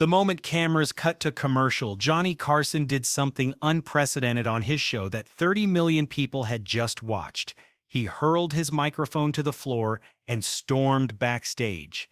The moment cameras cut to commercial, Johnny Carson did something unprecedented on his show that 30 million people had just watched. He hurled his microphone to the floor and stormed backstage.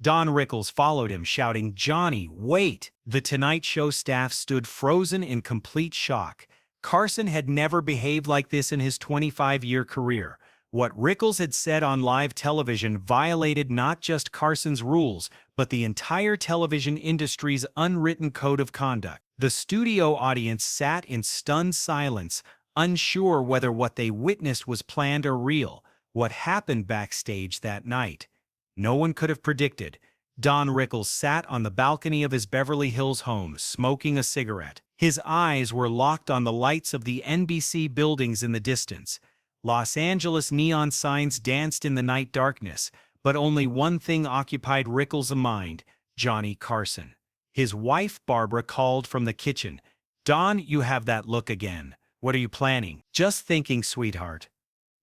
Don Rickles followed him, shouting, "Johnny, wait!" The Tonight Show staff stood frozen in complete shock. Carson had never behaved like this in his 25-year career. What Rickles had said on live television violated not just Carson's rules, but the entire television industry's unwritten code of conduct. The studio audience sat in stunned silence, unsure whether what they witnessed was planned or real. What happened backstage that night? No one could have predicted. Don Rickles sat on the balcony of his Beverly Hills home, smoking a cigarette. His eyes were locked on the lights of the NBC buildings in the distance. Los Angeles neon signs danced in the night darkness, but only one thing occupied Rickles' mind: Johnny Carson. His wife, Barbara, called from the kitchen. "Don, you have that look again. What are you planning?" "Just thinking, sweetheart."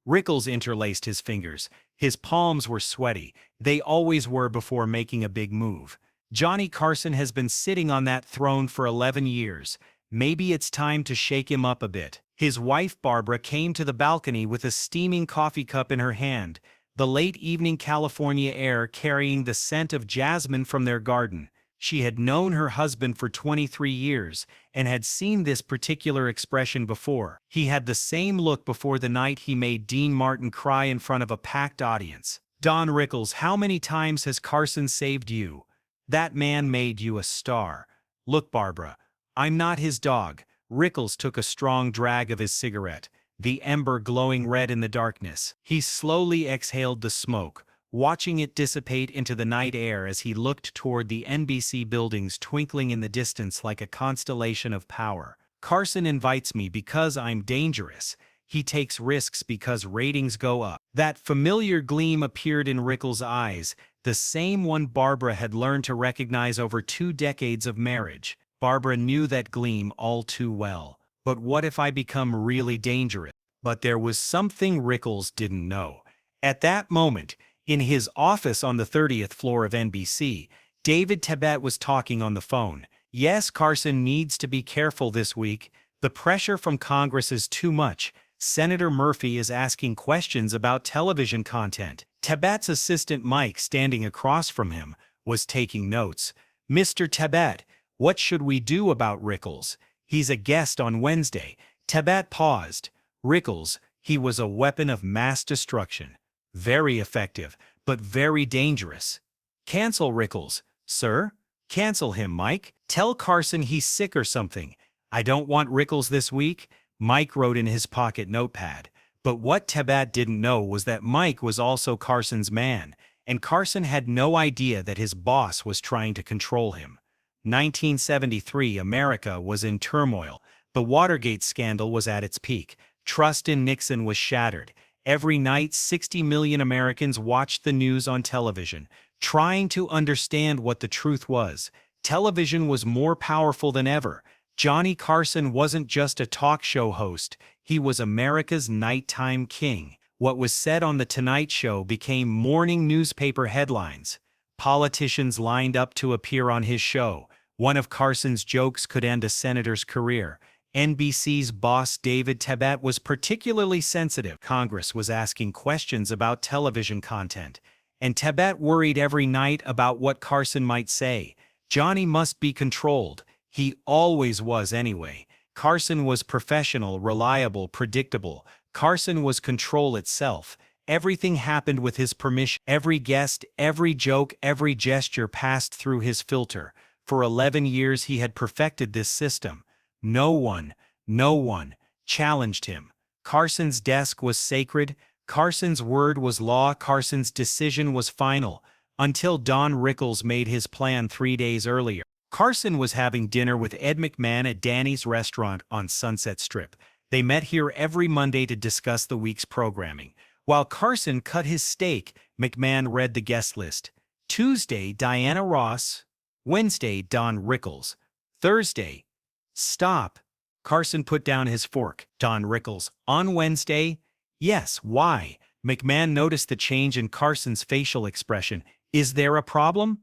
Rickles interlaced his fingers. His palms were sweaty. They always were before making a big move. Johnny Carson has been sitting on that throne for 11 years. Maybe it's time to shake him up a bit. His wife, Barbara, came to the balcony with a steaming coffee cup in her hand, the late evening California air carrying the scent of jasmine from their garden. She had known her husband for 23 years and had seen this particular expression before. He had the same look before the night he made Dean Martin cry in front of a packed audience. "Don Rickles, how many times has Carson saved you? That man made you a star. Look, Barbara, I'm not his dog." Rickles took a strong drag of his cigarette, the ember glowing red in the darkness. He slowly exhaled the smoke, watching it dissipate into the night air as he looked toward the NBC buildings twinkling in the distance like a constellation of power. "Carson invites me because I'm dangerous. He takes risks because ratings go up." That familiar gleam appeared in Rickles' eyes, the same one Barbara had learned to recognize over 2 decades of marriage. Barbara knew that gleam all too well. "But what if I become really dangerous?" But there was something Rickles didn't know. At that moment, in his office on the 30th floor of NBC, David Tebet was talking on the phone. "Yes, Carson needs to be careful this week. The pressure from Congress is too much. Senator Murphy is asking questions about television content." Tebet's assistant Mike, standing across from him, was taking notes. "Mr. Tebet, what should we do about Rickles? He's a guest on Wednesday." Tebet paused. "Rickles, he was a weapon of mass destruction. Very effective, but very dangerous." "Cancel Rickles, sir. Cancel him, Mike. Tell Carson he's sick or something." "I don't want Rickles this week," Mike wrote in his pocket notepad. But what Tebet didn't know was that Mike was also Carson's man, and Carson had no idea that his boss was trying to control him. 1973, America was in turmoil. The Watergate scandal was at its peak. Trust in Nixon was shattered. Every night, 60 million Americans watched the news on television, trying to understand what the truth was. Television was more powerful than ever. Johnny Carson wasn't just a talk show host. He was America's nighttime king. What was said on The Tonight Show became morning newspaper headlines. Politicians lined up to appear on his show. One of Carson's jokes could end a senator's career. NBC's boss David Tebet was particularly sensitive. Congress was asking questions about television content, and Tebet worried every night about what Carson might say. Johnny must be controlled. He always was anyway. Carson was professional, reliable, predictable. Carson was control itself. Everything happened with his permission. Every guest, every joke, every gesture passed through his filter. For 11 years he had perfected this system. No one challenged him. Carson's desk was sacred. Carson's word was law. Carson's decision was final. Until Don Rickles made his plan 3 days earlier. Carson was having dinner with Ed McMahon at Danny's restaurant on Sunset Strip. They met here every Monday to discuss the week's programming. While Carson cut his steak, McMahon read the guest list. Tuesday, Diana Ross. Wednesday, Don Rickles. Thursday, stop. Carson put down his fork. Don Rickles. On Wednesday? Yes, why? McMahon noticed the change in Carson's facial expression. Is there a problem?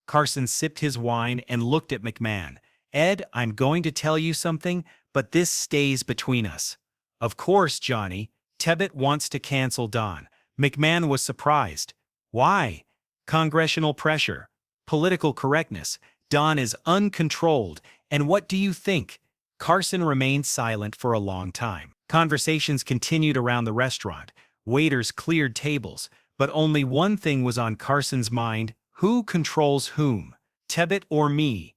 Carson sipped his wine and looked at McMahon. Ed, I'm going to tell you something, but this stays between us. Of course, Johnny. Tebet wants to cancel Don. McMahon was surprised. Why? Congressional pressure. Political correctness. Don is uncontrolled. And what do you think? Carson remained silent for a long time. Conversations continued around the restaurant. Waiters cleared tables. But only one thing was on Carson's mind. Who controls whom? Tebet or me?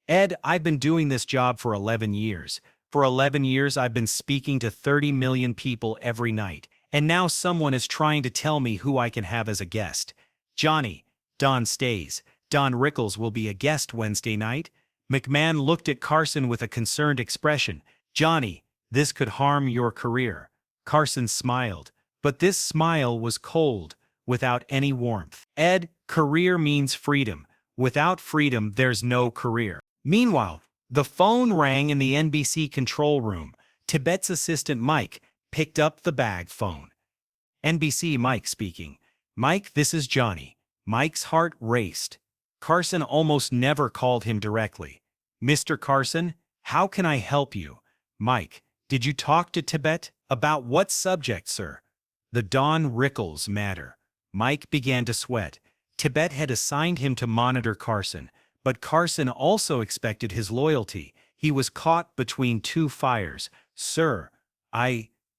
Ed, I've been doing this job for 11 years. For 11 years I've been speaking to 30 million people every night. And now someone is trying to tell me who I can have as a guest. Johnny, Don stays. Don Rickles will be a guest Wednesday night. McMahon looked at Carson with a concerned expression. Johnny, this could harm your career. Carson smiled. But this smile was cold, without any warmth. Ed, career means freedom. Without freedom, there's no career. Meanwhile, the phone rang in the NBC control room. Tebet's assistant Mike picked up the bag phone. NBC Mike speaking. Mike, this is Johnny. Mike's heart raced. Carson almost never called him directly. Mr. Carson, how can I help you? Mike, did you talk to Tebet? About what subject, sir? The Don Rickles matter. Mike began to sweat. Tebet had assigned him to monitor Carson, but Carson also expected his loyalty. He was caught between two fires. Sir,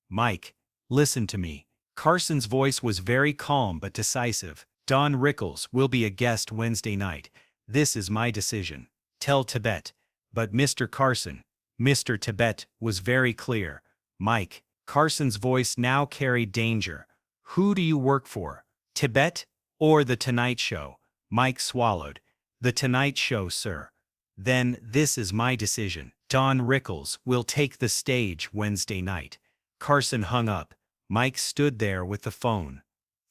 Mike, listen to me. Carson's voice was very calm but decisive. Don Rickles will be a guest Wednesday night. This is my decision. Tell Tebet. But Mr. Carson, Mr. Tebet was very clear. Mike, Carson's voice now carried danger. Who do you work for? Tebet or The Tonight Show? Mike swallowed. The Tonight Show, sir. Then this is my decision. Don Rickles will take the stage Wednesday night. Carson hung up. Mike stood there with the phone.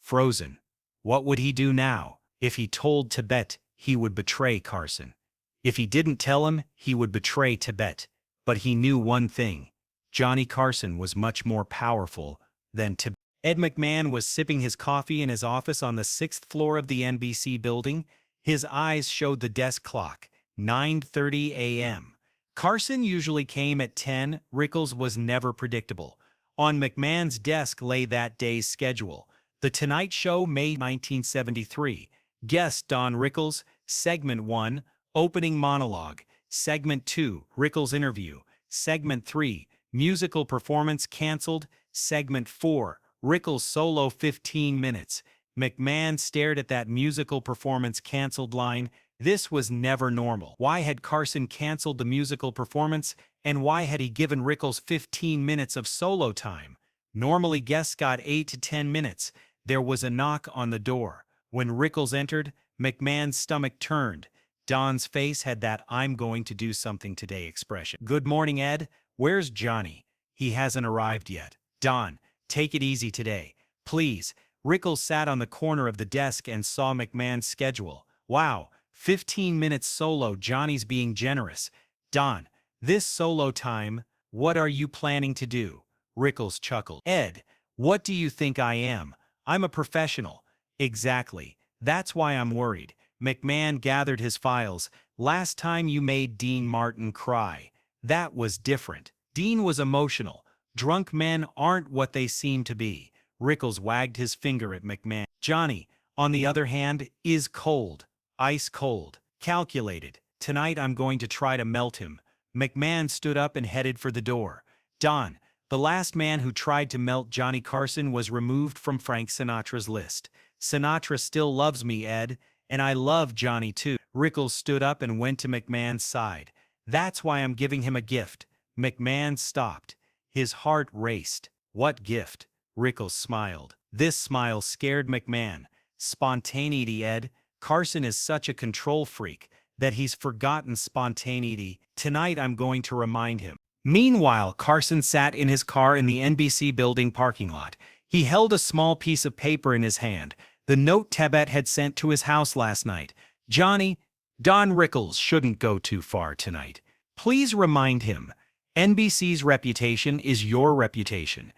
Frozen. What would he do now? If he told Tebet, he would betray Carson. If he didn't tell him, he would betray Tebet. But he knew one thing. Johnny Carson was much more powerful than Tebet. Ed McMahon was sipping his coffee in his office on the 6th floor of the NBC building. His eyes showed the desk clock, 9:30 a.m. Carson usually came at 10. Rickles was never predictable. On McMahon's desk lay that day's schedule. The Tonight Show, May 1973. Guest Don Rickles. Segment 1, Opening Monologue. Segment 2, Rickles Interview. Segment 3, Musical Performance Cancelled. Segment 4, Rickles Solo 15 minutes. McMahon stared at that musical performance cancelled line. This was never normal. Why had Carson canceled the musical performance, and why had he given Rickles 15 minutes of solo time? Normally guests got 8 to 10 minutes. There was a knock on the door. When Rickles entered, McMahon's stomach turned. Don's face had that "I'm going to do something today" expression. Good morning, Ed. Where's Johnny? He hasn't arrived yet. Don, take it easy today. Please. Rickles sat on the corner of the desk and saw McMahon's schedule. Wow, 15 minutes solo. Johnny's being generous. Don, this solo time, what are you planning to do? Rickles chuckled. Ed, what do you think I am? I'm a professional. Exactly. That's why I'm worried. McMahon gathered his files. Last time you made Dean Martin cry. That was different. Dean was emotional. Drunk men aren't what they seem to be. Rickles wagged his finger at McMahon. Johnny, on the other hand, is cold. Ice cold. Calculated. Tonight I'm going to try to melt him. McMahon stood up and headed for the door. Don, the last man who tried to melt Johnny Carson was removed from Frank Sinatra's list. Sinatra still loves me, Ed, and I love Johnny too. Rickles stood up and went to McMahon's side. That's why I'm giving him a gift. McMahon stopped. His heart raced. What gift? Rickles smiled. This smile scared McMahon. Spontaneity, Ed. Carson is such a control freak that he's forgotten spontaneity. Tonight I'm going to remind him. Meanwhile, Carson sat in his car in the NBC building parking lot. He held a small piece of paper in his hand, the note Tebet had sent to his house last night. Johnny, Don Rickles shouldn't go too far tonight. Please remind him. NBC's reputation is your reputation.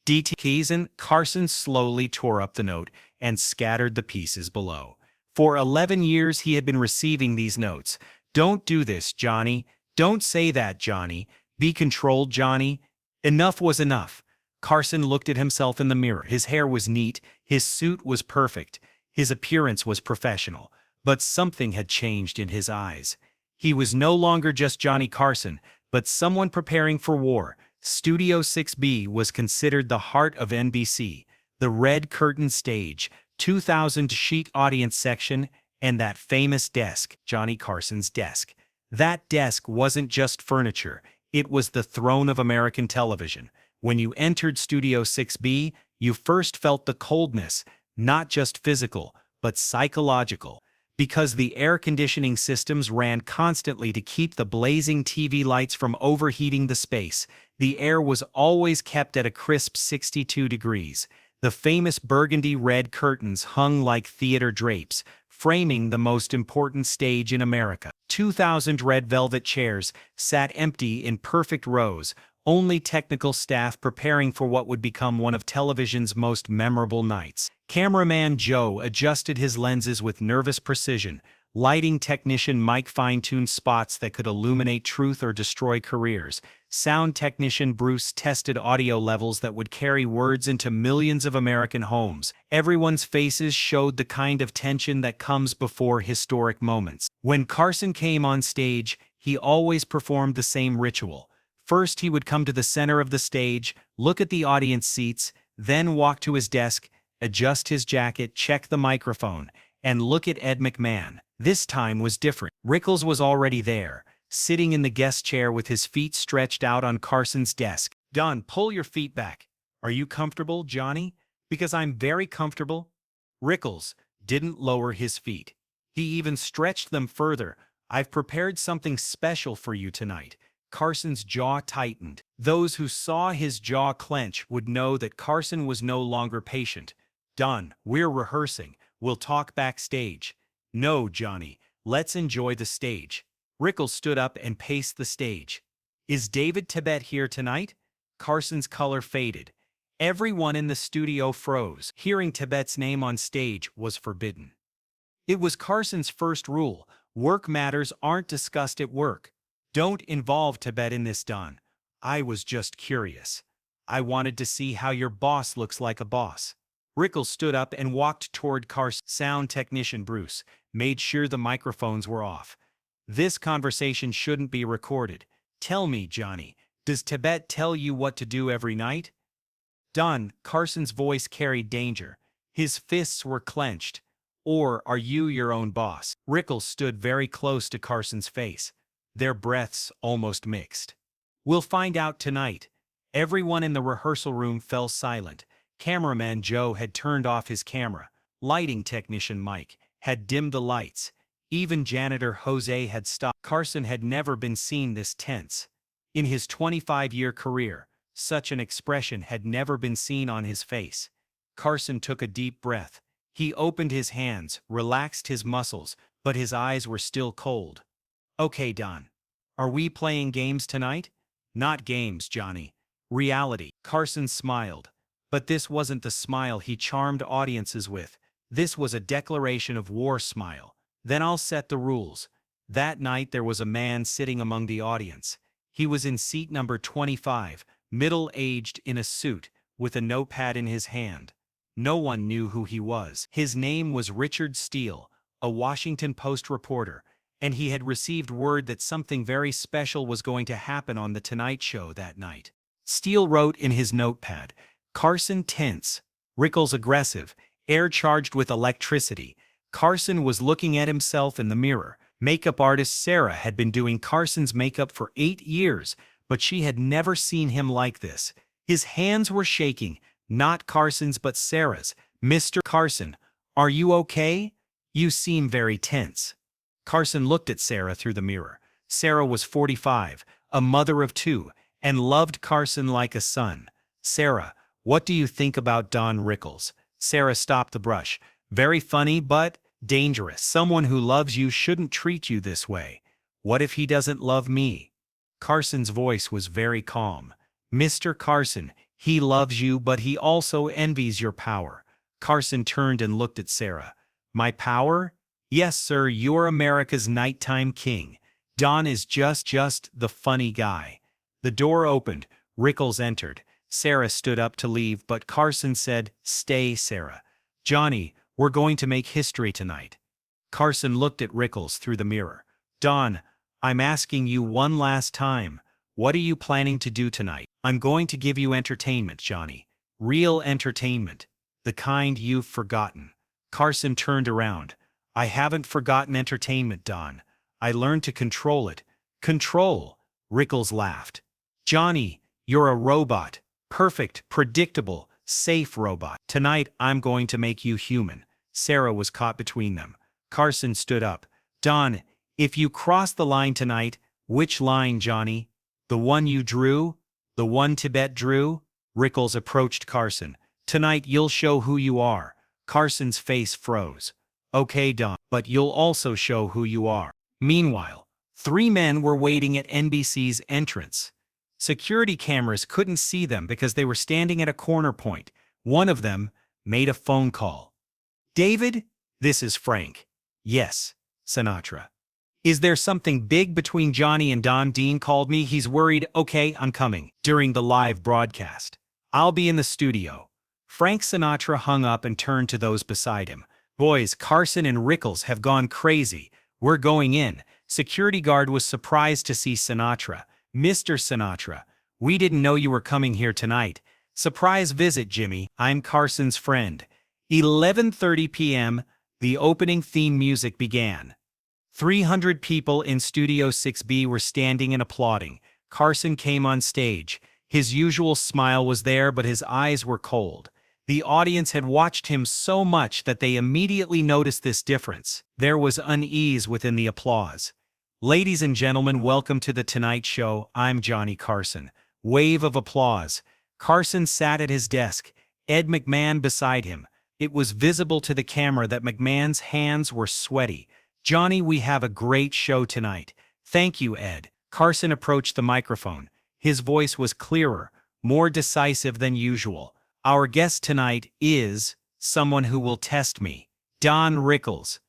DT Keys and Carson slowly tore up the note and scattered the pieces below. For 11 years he had been receiving these notes. Don't do this, Johnny. Don't say that, Johnny. Be controlled, Johnny. Enough was enough. Carson looked at himself in the mirror. His hair was neat, his suit was perfect, his appearance was professional. But something had changed in his eyes. He was no longer just Johnny Carson, but someone preparing for war. Studio 6B was considered the heart of NBC, the red curtain stage, 2,000-sheet audience section, and that famous desk, Johnny Carson's desk. That desk wasn't just furniture, it was the throne of American television. When you entered Studio 6B, you first felt the coldness, not just physical, but psychological. Because the air conditioning systems ran constantly to keep the blazing TV lights from overheating the space, the air was always kept at a crisp 62 degrees. The famous burgundy red curtains hung like theater drapes, framing the most important stage in America. 2,000 red velvet chairs sat empty in perfect rows, only technical staff preparing for what would become one of television's most memorable nights. Cameraman Joe adjusted his lenses with nervous precision. Lighting technician Mike fine-tuned spots that could illuminate truth or destroy careers. Sound technician Bruce tested audio levels that would carry words into millions of American homes. Everyone's faces showed the kind of tension that comes before historic moments. When Carson came on stage, he always performed the same ritual. First, he would come to the center of the stage, look at the audience seats, then walk to his desk, adjust his jacket, check the microphone, and look at Ed McMahon. This time was different. Rickles was already there, sitting in the guest chair with his feet stretched out on Carson's desk. "Don, pull your feet back. Are you comfortable, Johnny? Because I'm very comfortable." Rickles didn't lower his feet. He even stretched them further. "I've prepared something special for you tonight." Carson's jaw tightened. Those who saw his jaw clench would know that Carson was no longer patient. "Don, we're rehearsing. We'll talk backstage." "No, Johnny. Let's enjoy the stage." Rickles stood up and paced the stage. "Is David Tebet here tonight?" Carson's color faded. Everyone in the studio froze. Hearing Tebet's name on stage was forbidden. It was Carson's first rule. Work matters aren't discussed at work. "Don't involve Tebet in this, Don. I was just curious. I wanted to see how your boss looks like a boss." Rickles stood up and walked toward Carson. Sound technician Bruce made sure the microphones were off. "This conversation shouldn't be recorded. Tell me, Johnny, does Tebet tell you what to do every night?" "Don," Carson's voice carried danger. His fists were clenched. "Or are you your own boss?" Rickles stood very close to Carson's face. Their breaths almost mixed. "We'll find out tonight." Everyone in the rehearsal room fell silent. Cameraman Joe had turned off his camera. Lighting technician Mike had dimmed the lights. Even janitor Jose had stopped. Carson had never been seen this tense. In his 25-year career, such an expression had never been seen on his face. Carson took a deep breath. He opened his hands, relaxed his muscles, but his eyes were still cold. "Okay, Don. Are we playing games tonight?" "Not games, Johnny. Reality." Carson smiled. But this wasn't the smile he charmed audiences with. This was a declaration of war smile. "Then I'll set the rules." That night there was a man sitting among the audience. He was in seat number 25, middle-aged in a suit, with a notepad in his hand. No one knew who he was. His name was Richard Steele, a Washington Post reporter, and he had received word that something very special was going to happen on The Tonight Show that night. Steele wrote in his notepad, "Carson tense, Rickles aggressive, air charged with electricity." Carson was looking at himself in the mirror. Makeup artist Sarah had been doing Carson's makeup for 8 years, but she had never seen him like this. His hands were shaking, not Carson's but Sarah's. "Mr. Carson, are you okay? You seem very tense." Carson looked at Sarah through the mirror. Sarah was 45, a mother of 2, and loved Carson like a son. "Sarah, what do you think about Don Rickles?" Sarah stopped the brush. "Very funny, but dangerous. Someone who loves you shouldn't treat you this way. What if he doesn't love me?" Carson's voice was very calm. "Mr. Carson, he loves you, but he also envies your power." Carson turned and looked at Sarah. "My power? Yes, sir, you're America's nighttime king. Don is just the funny guy. The door opened. Rickles entered. Sarah stood up to leave, but Carson said, "Stay, Sarah. Johnny, we're going to make history tonight." Carson looked at Rickles through the mirror. "Don, I'm asking you one last time. What are you planning to do tonight?" "I'm going to give you entertainment, Johnny. Real entertainment. The kind you've forgotten." Carson turned around. "I haven't forgotten entertainment, Don. I learned to control it." "Control?" Rickles laughed. "Johnny, you're a robot. Perfect, predictable, safe robot. Tonight, I'm going to make you human." Sarah was caught between them. Carson stood up. "Don, if you cross the line tonight—" "Which line, Johnny? The one you drew? The one Tebet drew?" Rickles approached Carson. "Tonight you'll show who you are." Carson's face froze. "Okay, Don, but you'll also show who you are." Meanwhile, three men were waiting at NBC's entrance. Security cameras couldn't see them because they were standing at a corner point. One of them made a phone call. "David, this is Frank." "Yes, Sinatra." "Is there something big between Johnny and Don? Dean called me. He's worried." "Okay, I'm coming." During the live broadcast, "I'll be in the studio." Frank Sinatra hung up and turned to those beside him. "Boys, Carson and Rickles have gone crazy. We're going in." Security guard was surprised to see Sinatra. "Mr. Sinatra, we didn't know you were coming here tonight." "Surprise visit, Jimmy. I'm Carson's friend." 11:30 p.m., the opening theme music began. 300 people in Studio 6B were standing and applauding. Carson came on stage. His usual smile was there, but his eyes were cold. The audience had watched him so much that they immediately noticed this difference. There was unease within the applause. "Ladies and gentlemen, welcome to The Tonight Show. I'm Johnny Carson." Wave of applause. Carson sat at his desk, Ed McMahon beside him. It was visible to the camera that McMahon's hands were sweaty. "Johnny, we have a great show tonight." "Thank you, Ed." Carson approached the microphone. His voice was clearer, more decisive than usual. "Our guest tonight is someone who will test me. Don Rickles."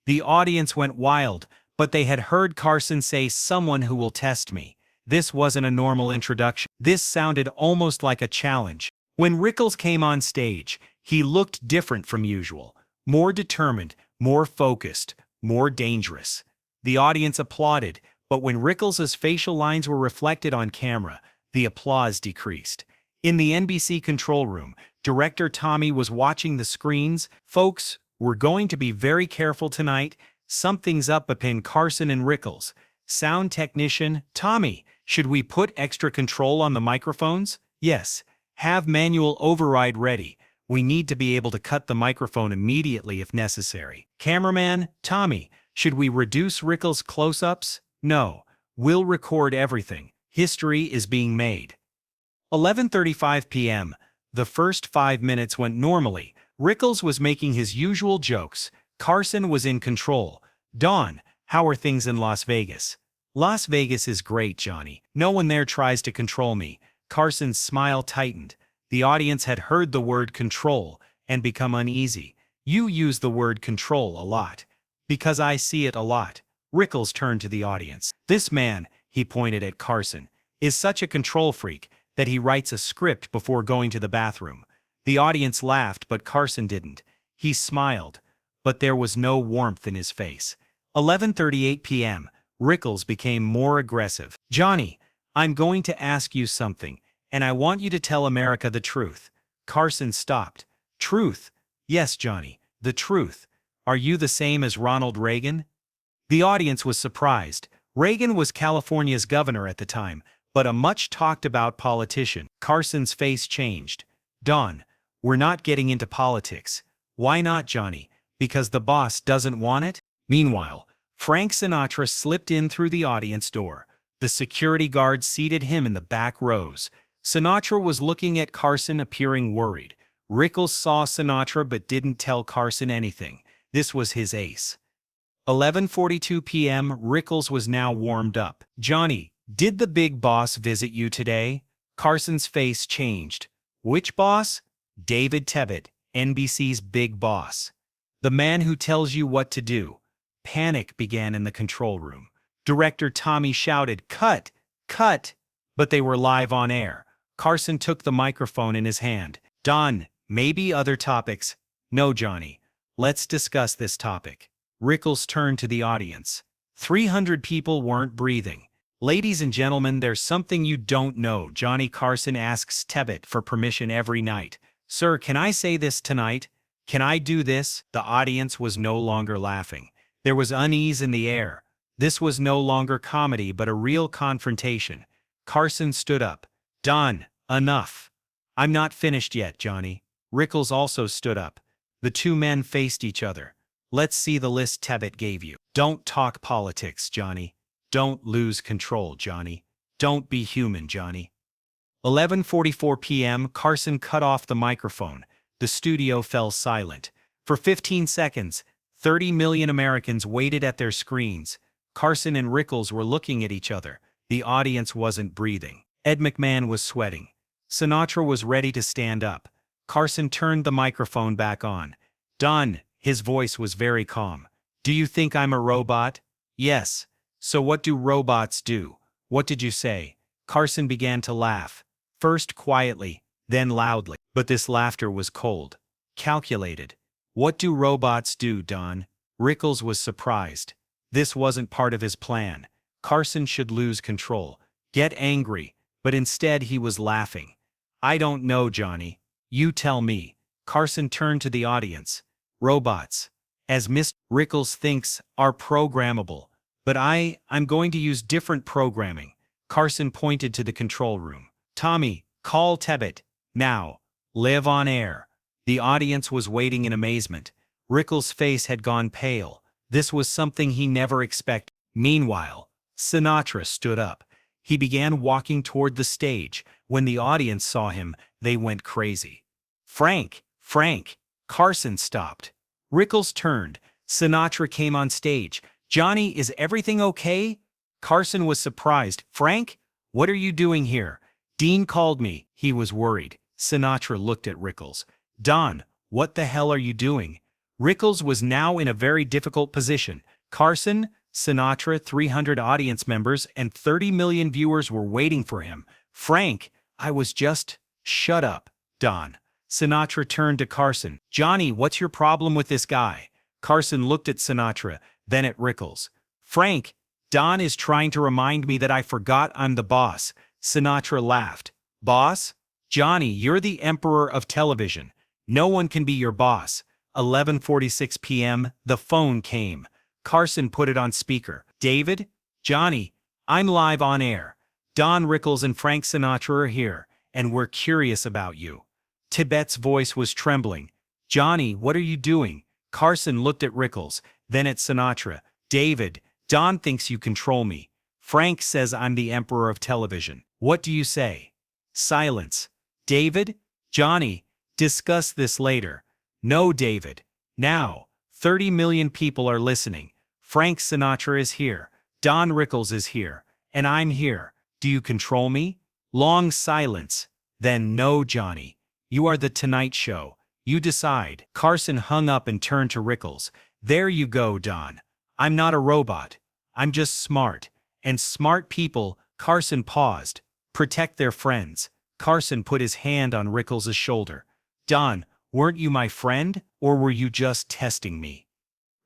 The audience went wild, but they had heard Carson say "someone who will test me." This wasn't a normal introduction. This sounded almost like a challenge. When Rickles came on stage, he looked different from usual. More determined, more focused, more dangerous. The audience applauded, but when Rickles' facial lines were reflected on camera, the applause decreased. In the NBC control room, director Tommy was watching the screens. "Folks, we're going to be very careful tonight. Something's up between Carson and Rickles." Sound technician, "Tommy, should we put extra control on the microphones?" "Yes. Have manual override ready. We need to be able to cut the microphone immediately if necessary." Cameraman, "Tommy, should we reduce Rickles' close-ups?" "No. We'll record everything. History is being made." 11:35 p.m. The first 5 minutes went normally. Rickles was making his usual jokes. Carson was in control. "Don, how are things in Las Vegas?" "Las Vegas is great, Johnny. No one there tries to control me." Carson's smile tightened. The audience had heard the word control and become uneasy. "You use the word control a lot." "Because I see it a lot." Rickles turned to the audience. "This man," he pointed at Carson, "is such a control freak that he writes a script before going to the bathroom." The audience laughed, but Carson didn't. He smiled, but there was no warmth in his face. 11:38 p.m. Rickles became more aggressive. "Johnny, I'm going to ask you something, and I want you to tell America the truth." Carson stopped. "Truth?" "Yes, Johnny, the truth. Are you the same as Ronald Reagan?" The audience was surprised. Reagan was California's governor at the time, but a much-talked-about politician. Carson's face changed. "Don, we're not getting into politics." "Why not, Johnny? Because the boss doesn't want it?" Meanwhile, Frank Sinatra slipped in through the audience door. The security guard seated him in the back rows. Sinatra was looking at Carson, appearing worried. Rickles saw Sinatra but didn't tell Carson anything. This was his ace. 11:42 p.m. Rickles was now warmed up. "Johnny, did the big boss visit you today?" Carson's face changed. "Which boss?" "David Tebet, NBC's big boss. The man who tells you what to do." Panic began in the control room. Director Tommy shouted, "Cut! Cut!" But they were live on air. Carson took the microphone in his hand. "Done. Maybe other topics." "No, Johnny. Let's discuss this topic." Rickles turned to the audience. 300 people weren't breathing. "Ladies and gentlemen, there's something you don't know." Johnny Carson asks Tebet for permission every night. "Sir, can I say this tonight? Can I do this?" The audience was no longer laughing. There was unease in the air. This was no longer comedy but a real confrontation. Carson stood up. "Done. Enough." "I'm not finished yet, Johnny." Rickles also stood up. The two men faced each other. "Let's see the list Tebet gave you." "Don't talk politics, Johnny. Don't lose control, Johnny. Don't be human, Johnny." 11:44 p.m. Carson cut off the microphone. The studio fell silent. For 15 seconds, 30 million Americans waited at their screens. Carson and Rickles were looking at each other. The audience wasn't breathing. Ed McMahon was sweating. Sinatra was ready to stand up. Carson turned the microphone back on. "Done." His voice was very calm. "Do you think I'm a robot?" "Yes." "So what do robots do?" "What did you say?" Carson began to laugh. First quietly, then loudly. But this laughter was cold, calculated. "What do robots do, Don?" Rickles was surprised. This wasn't part of his plan. Carson should lose control, get angry, but instead he was laughing. "I don't know, Johnny. You tell me." Carson turned to the audience. "Robots, as Mr. Rickles thinks, are programmable. But I'm going to use different programming." Carson pointed to the control room. "Tommy, call Tebet. Now. Live on air." The audience was waiting in amazement. Rickles' face had gone pale. This was something he never expected. Meanwhile, Sinatra stood up. He began walking toward the stage. When the audience saw him, they went crazy. "Frank! Frank!" Carson stopped. Rickles turned. Sinatra came on stage. "Johnny, is everything okay?" Carson was surprised. "Frank? What are you doing here?" "Dean called me." He was worried. Sinatra looked at Rickles. "Don, what the hell are you doing?" Rickles was now in a very difficult position. Carson, Sinatra, 300 audience members, and 30 million viewers were waiting for him. "Frank, I was just..." "Shut up, Don." Sinatra turned to Carson. "Johnny, what's your problem with this guy?" Carson looked at Sinatra, then at Rickles. "Frank, Don is trying to remind me that I forgot I'm the boss." Sinatra laughed. "Boss? Johnny, you're the emperor of television. No one can be your boss." 11:46 p.m. The phone came. Carson put it on speaker. "David? Johnny, I'm live on air. Don Rickles and Frank Sinatra are here, and we're curious about you." Tebet's voice was trembling. "Johnny, what are you doing?" Carson looked at Rickles, then at Sinatra. "David, Don thinks you control me. Frank says I'm the emperor of television. What do you say?" Silence. "David? Johnny, discuss this later." "No, David. Now. 30 million people are listening. Frank Sinatra is here. Don Rickles is here. And I'm here. Do you control me?" Long silence. Then, "No, Johnny. You are the Tonight Show. You decide." Carson hung up and turned to Rickles. "There you go, Don. I'm not a robot. I'm just smart. And smart people," Carson paused, "protect their friends." Carson put his hand on Rickles' shoulder. "Don, weren't you my friend, or were you just testing me?"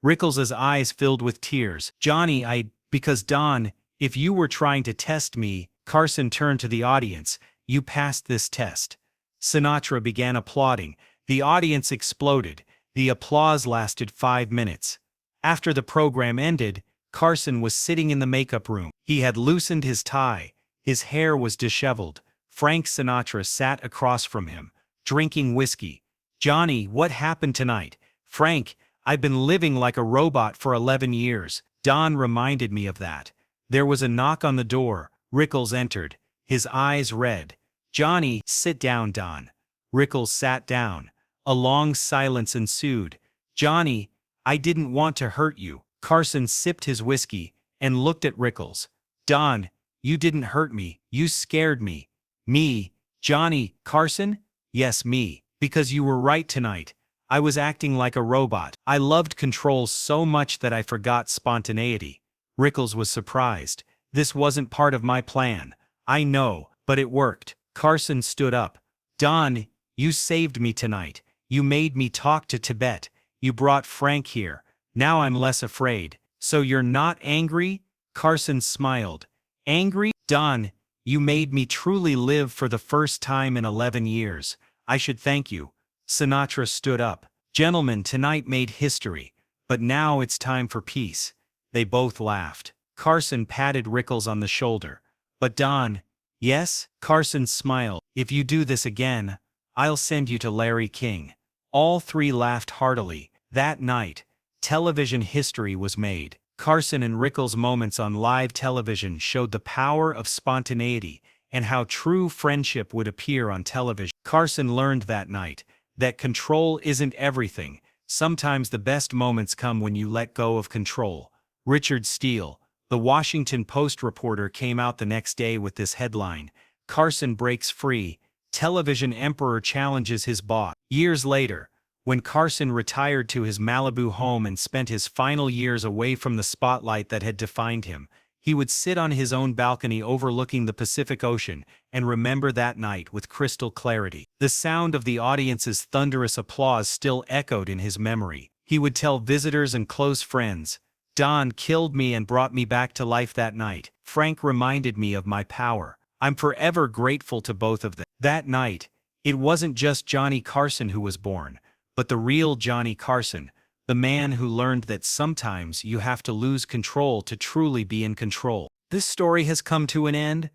Rickles' eyes filled with tears. "Johnny, because Don, if you were trying to test me..." Carson turned to the audience. "You passed this test." Sinatra began applauding. The audience exploded. The applause lasted 5 minutes. After the program ended, Carson was sitting in the makeup room. He had loosened his tie. His hair was disheveled. Frank Sinatra sat across from him, drinking whiskey. "Johnny, what happened tonight?" "Frank, I've been living like a robot for 11 years. Don reminded me of that." There was a knock on the door. Rickles entered, his eyes red. "Johnny, sit down, Don." Rickles sat down. A long silence ensued. "Johnny, I didn't want to hurt you." Carson sipped his whiskey and looked at Rickles. "Don, you didn't hurt me. You scared me." "Me? Johnny Carson?" "Yes, me. Because you were right tonight. I was acting like a robot. I loved control so much that I forgot spontaneity. Rickles was surprised. This wasn't part of my plan. I know, but it worked. Carson stood up. Don, you saved me tonight. You made me talk to Tebet. You brought Frank here. Now I'm less afraid. So you're not angry? Carson smiled. Angry? Don, you made me truly live for the first time in 11 years. I should thank you. Sinatra stood up. Gentlemen, tonight made history. But now it's time for peace. They both laughed. Carson patted Rickles on the shoulder. But Don, yes? Carson smiled. If you do this again, I'll send you to Larry King. All three laughed heartily. That night, television history was made. Carson and Rickles' moments on live television showed the power of spontaneity and how true friendship would appear on television. Carson learned that night that control isn't everything. Sometimes the best moments come when you let go of control. Richard Steele, the Washington Post reporter, came out the next day with this headline: Carson breaks free, television emperor challenges his boss. Years later, when Carson retired to his Malibu home and spent his final years away from the spotlight that had defined him, he would sit on his own balcony overlooking the Pacific Ocean and remember that night with crystal clarity. The sound of the audience's thunderous applause still echoed in his memory. He would tell visitors and close friends, "Don killed me and brought me back to life that night. Frank reminded me of my power. I'm forever grateful to both of them." That night, it wasn't just Johnny Carson who was born, but the real Johnny Carson, the man who learned that sometimes you have to lose control to truly be in control. This story has come to an end,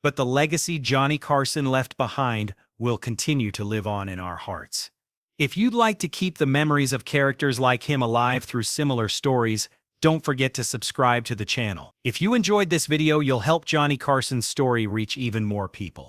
but the legacy Johnny Carson left behind will continue to live on in our hearts. If you'd like to keep the memories of characters like him alive through similar stories, don't forget to subscribe to the channel. If you enjoyed this video, you'll help Johnny Carson's story reach even more people.